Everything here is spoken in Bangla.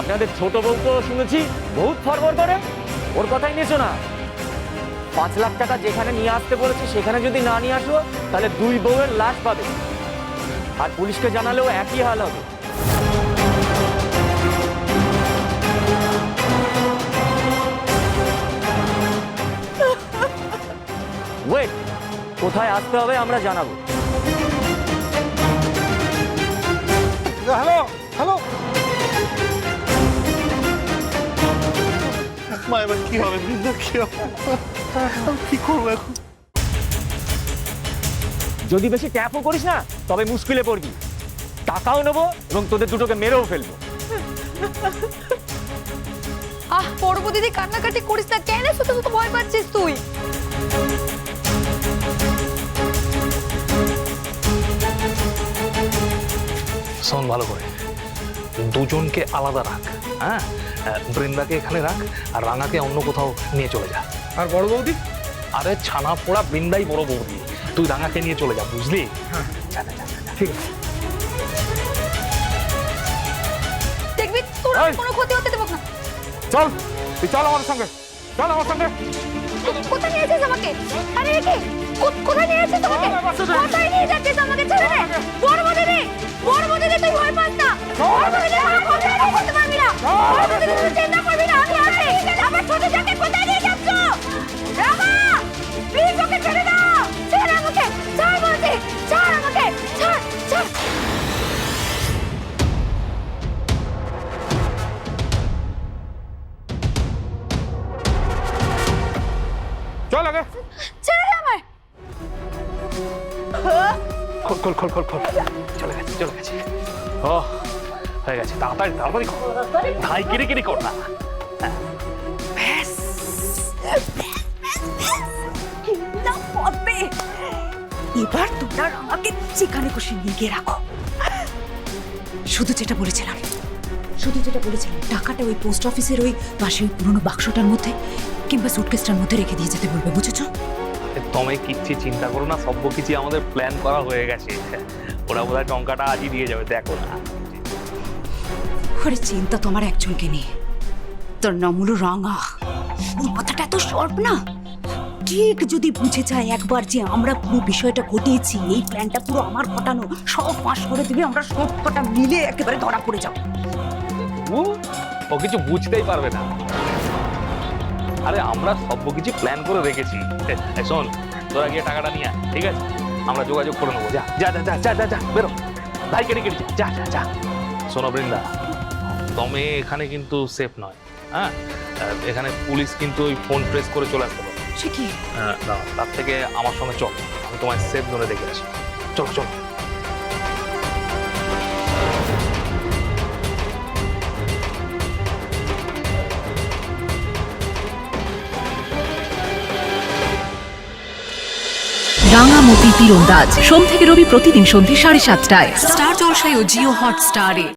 আপনাদের ছোট বউ তো শুনেছি বহুত ফরওয়ার্ড করে, ওর কথাই নিয়েছো না। 5 লাখ টাকা যেখানে নিয়ে আসতে বলেছি সেখানে যদি না নিয়ে আসো তাহলে 2 বউয়ের লাশ পাবে, আর পুলিশকে জানালেও একই হাল হবে। ওয়েট, কোথায় আসতে হবে আমরা জানাবো। হ্যালো হ্যালো, মা এবার কি হবে? বৃন্দা কি হবে? কি করবো এখন? যদি বেশি ট্যাপও করিস না তবে মুশকিলে পড়বি, টাকাও নেবো এবং তোদের দুটোকে মেরেও ফেলবো। পর্ব দিদি কান্নাকাটি করিস না, কেন শুধু শুধু ভয় পাচ্ছিস তুই? শোন ভালো করে, দুজনকে আলাদা রাখ। হ্যাঁ, বৃন্দাকে এখানে রাখ আর রাঙাকে অন্য কোথাও নিয়ে চলে যা। আর বড় বৌদি? আরে ছানা পোড়া বৃন্দাই বড় বৌদি, তুই রাঙাকে নিয়ে চলে যা, বুঝলি? ঠিক আছে। দেখবি তোর কোনো ক্ষতি হতে দেবো না। চল, তুই চল আমার সঙ্গে, চল আমার সঙ্গে। কোথায় নিয়ে যাচ্ছিস আমাকে? আরে একে কোথায় নিয়ে যাচ্ছিস আমাকে? কোথায় নিয়ে যাচ্ছিস আমাকে? ছেড়ে দে। পর্ব দিদি তুই ভয় পাস না। পর্ব দিদি আমার কোথায় নিয়ে যেতে পারবি না। পর্ব দিদি তুই চিন্তা করবি না, আমি আছি। আমার ছোট জাকে কোথায় নিয়ে যাচ্ছ? রামা, প্লিজ ওকে ছেড়ে দাও। ছেড়ে আমাকে, ছাড় বলছি, ছাড় আমাকে, ছাড় ছাড়। চল আগে। ছেড়ে দে আমায়। খোল খোল খোল খোল খোল, চলে গেছে। ও হয়ে গেছে, তাড়াতাড়ি কর, ধাই কিরি কর না। এবার তোমরা আমাকে যেখানে খুশি নিয়ে গিয়ে রাখো। শুধু যেটা বলেছিলাম টাকাটা ওই পোস্ট অফিসের ওই পাশে ওই পুরোনো বাক্সটার মধ্যে কিংবা সুটকেসটার মধ্যে রেখে দিয়ে যেতে বলবে, বুঝেছো? তুমি কিচ্ছু চিন্তা করো না, সব কিছু আমাদের প্ল্যান করা হয়ে গেছে। ওরা বোধহয় টঙ্কাটা আজই দিয়ে যাবে, দেখো না। আরে চিন্তা তো আমার একজনকে নিয়ে, তোর নাম হলো রাঙা। ওর কথাটা এত শর্ট না, ঠিক যদি বুঝে যায় একবার যে আমরা পুরো বিষয়টা ঘটিয়েছি, এই প্ল্যানটা পুরো আমার ঘটানো, সব ফাঁস করে দিবে, আমরা সব কটা মিলে একেবারে ধরা পড়ে যাবো। ও কিছু বুঝতেই পারবে না। আরে আমরা সব কিছু প্ল্যান করে রেখেছি। শোন, তোরা গিয়ে টাকাটা নিয়ে আয়, ঠিক আছে? আমরা যোগাযোগ করে নেবো। যা যা যা যা যা যা বেরো, ভাই কেটে যা যা যা। শোনো বৃন্দা, তুমি এখানে কিন্তু সেফ নয়। হ্যাঁ, এখানে পুলিশ কিন্তু ওই ফোন ট্রেস করে চলে আসতে পারে। সে কি? না, তার থেকে আমার সঙ্গে চল, আমি তোমায় সেফ জোনে দেখে আসি। চলো চলো। রাঙামতি তীরন্দাজ সোম থেকে রবি প্রতিদিন সন্ধ্যে 7:30টায় স্টার জলসায় ও জিও হটস্টারে।